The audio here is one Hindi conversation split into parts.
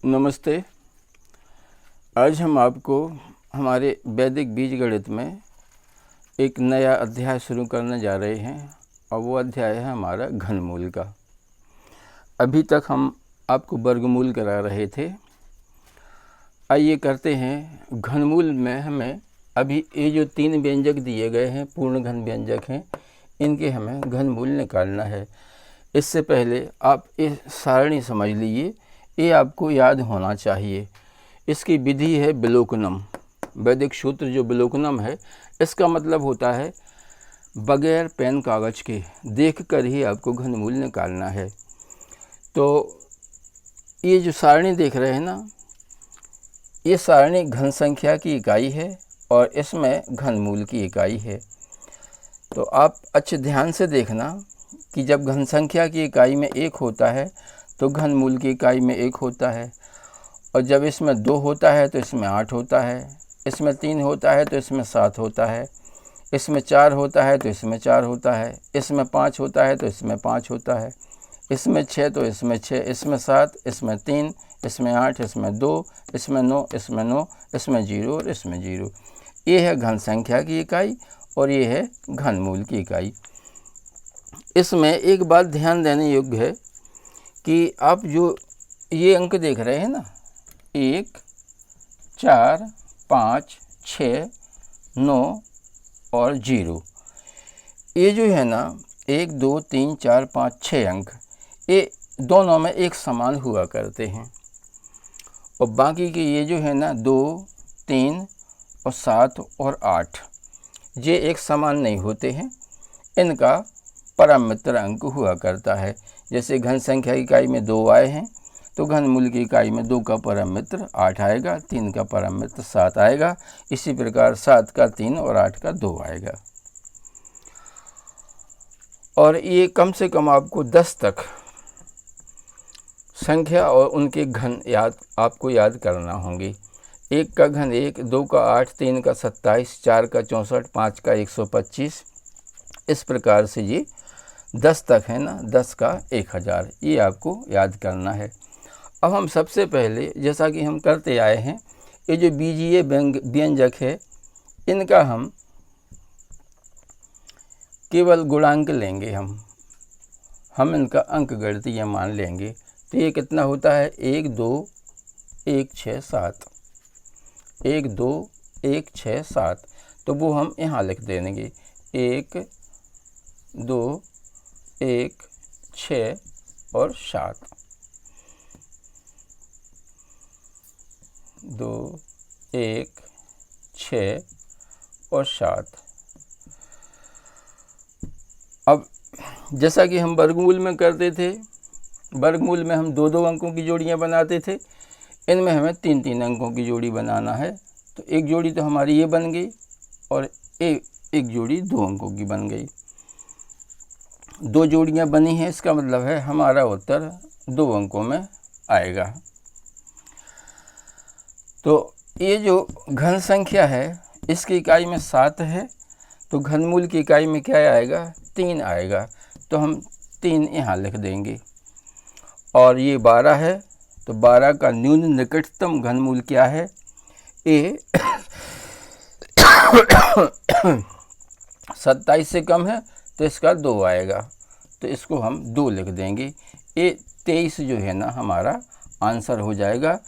नमस्ते। आज हम आपको हमारे वैदिक बीजगणित में एक नया अध्याय शुरू करने जा रहे हैं और वो अध्याय है हमारा घनमूल का। अभी तक हम आपको वर्गमूल करा रहे थे। आइए करते हैं घनमूल में। हमें अभी ये जो 3 व्यंजक दिए गए हैं, पूर्ण घन व्यंजक हैं, इनके हमें घनमूल निकालना है। इससे पहले आप ये सारणी समझ लीजिए, ये आपको याद होना चाहिए। इसकी विधि है विलोकनम। वैदिक सूत्र जो विलोकनम है, इसका मतलब होता है बगैर पेन कागज के देख कर ही आपको घनमूल निकालना है। तो ये जो सारणी देख रहे हैं ना, ये सारणी घन संख्या की इकाई है और इसमें घनमूल की इकाई है। तो आप अच्छे ध्यान से देखना कि जब घन संख्या की इकाई में 1 होता है तो घनमूल की इकाई में 1 होता है, और जब इसमें 2 होता है तो इसमें 8 होता है, इसमें 3 होता है तो इसमें 7 होता है, इसमें 4 होता है तो इसमें 4 होता है, इसमें 5 होता है तो इसमें 5 होता है, इसमें 6 तो इसमें 6, इसमें 7, इसमें 3, इसमें 8, इसमें 2, इसमें 9, इसमें 9, इसमें 0 और इसमें 0। ये है घन संख्या की इकाई और ये है घनमूल की इकाई। इसमें एक बात ध्यान देने योग्य है कि आप जो ये अंक देख रहे हैं ना, 1, 4, 5, 6, 9 और 0, ये जो है ना 1, 2, 3, 4, 5, 6 अंक, ये दोनों में एक समान हुआ करते हैं। और बाकी के ये जो है ना 2, 3 और 7 और 8, ये एक समान नहीं होते हैं। इनका परम मित्र अंक हुआ करता है। जैसे घन संख्या की इकाई में 2 आए हैं तो घनमूल की इकाई में 2 का परम मित्र 8 आएगा, 3 का परम मित्र 7 आएगा, इसी प्रकार 7 का 3 और 8 का 2 आएगा। और ये कम से कम आपको 10 तक संख्या और उनके घन आपको याद करना होंगे। 1 का घन 1, 2 का 8, 3 का 27, 4 का 64, 5 का 125, इस प्रकार से ये 10 तक है ना, 10 का 1000, ये आपको याद करना है। अब हम सबसे पहले, जैसा कि हम करते आए हैं, ये जो बीजीय व्यंजक है, इनका हम केवल गुणांक लेंगे। हम इनका अंक गणितीय मान लेंगे। तो ये कितना होता है? 1, 2, 1, 6, 7, 1, 2, 1, 6, 7। तो वो हम यहाँ लिख देंगे, 1, 2, 1, 6 और 7, 2, 1, 6 और 7। अब जैसा कि हम वर्गमूल में करते थे, वर्गमूल में हम 2-2 अंकों की जोड़ियां बनाते थे, इनमें हमें 3-3 अंकों की जोड़ी बनाना है। तो एक जोड़ी तो हमारी ये बन गई और एक जोड़ी 2 अंकों की बन गई। 2 जोड़ियां बनी हैं, इसका मतलब है हमारा उत्तर 2 अंकों में आएगा। तो ये जो घन संख्या है, इसकी इकाई में 7 है, तो घनमूल की इकाई में क्या आएगा? 3 आएगा। तो हम 3 यहाँ लिख देंगे। और ये 12 है, तो 12 का न्यून निकटतम घनमूल क्या है? ए 27 से कम है तो इसका 2 आएगा, तो इसको हम 2 लिख देंगे। ये 23 जो है ना हमारा आंसर हो जाएगा।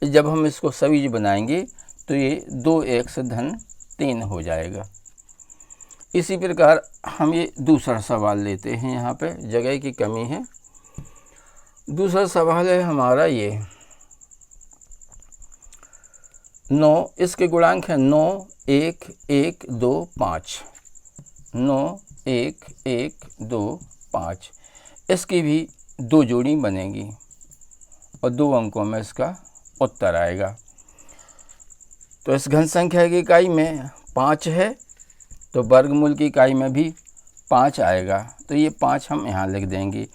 जब हम इसको सवीज बनाएंगे तो ये 2x धन 3 हो जाएगा। इसी प्रकार हम ये दूसरा सवाल लेते हैं। यहाँ पे जगह की कमी है। दूसरा सवाल है हमारा ये 9, इसके गुणांक है 9, 1, 1, 2, 5, 9, 1, 1, 2, 5। इसकी भी 2 जोड़ी बनेगी और 2 अंकों में इसका उत्तर आएगा। तो इस घन संख्या की इकाई में 5 है, तो वर्गमूल की इकाई में भी 5 आएगा, तो ये 5 हम यहाँ लिख देंगे।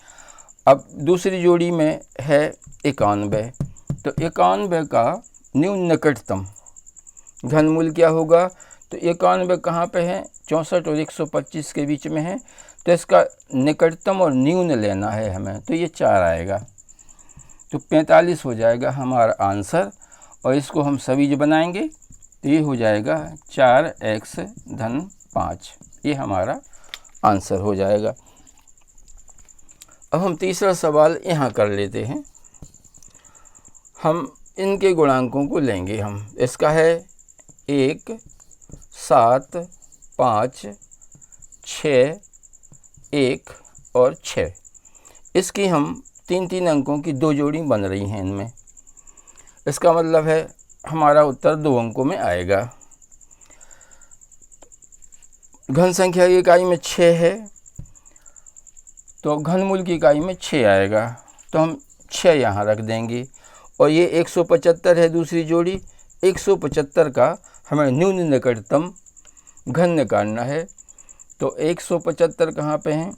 अब दूसरी जोड़ी में है 91, तो 91 का न्यून निकटतम घनमूल क्या होगा? तो 91 कहाँ पे है? 64 और 125 के बीच में है, तो इसका निकटतम और न्यून लेना है हमें, तो ये 4 आएगा। तो 45 हो जाएगा हमारा आंसर। और इसको हम सभी जो बनाएंगे तो ये हो जाएगा 4x धन 5, ये हमारा आंसर हो जाएगा। अब हम तीसरा सवाल यहाँ कर लेते हैं। हम इनके गुणांकों को लेंगे। हम इसका है 1, 7, 5, 6, 1 और 6। इसकी हम 3-3 अंकों की 2 जोड़ी बन रही हैं इनमें। इसका मतलब है हमारा उत्तर 2 अंकों में आएगा। घन संख्या की इकाई में 6 है तो घनमूल की इकाई में 6 आएगा, तो हम 6 यहाँ रख देंगे। और ये 175 है दूसरी जोड़ी। 175 का हमें न्यून निकटतम घन निकालना है। तो 175 कहाँ पे हैं?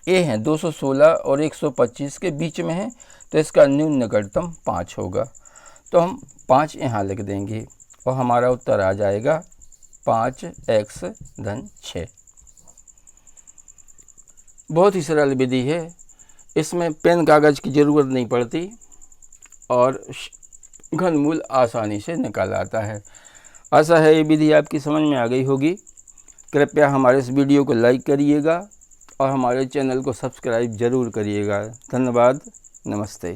ये हैं 216 और 125 के बीच में है, तो इसका न्यून निकटतम 5 होगा। तो हम 5 यहाँ लिख देंगे और हमारा उत्तर आ जाएगा 5x धन 6। बहुत ही सरल विधि है, इसमें पेन कागज़ की ज़रूरत नहीं पड़ती और घनमूल आसानी से निकल आता है। आशा है ये विधि आपकी समझ में आ गई होगी। कृपया हमारे इस वीडियो को लाइक करिएगा और हमारे चैनल को सब्सक्राइब ज़रूर करिएगा। धन्यवाद। नमस्ते।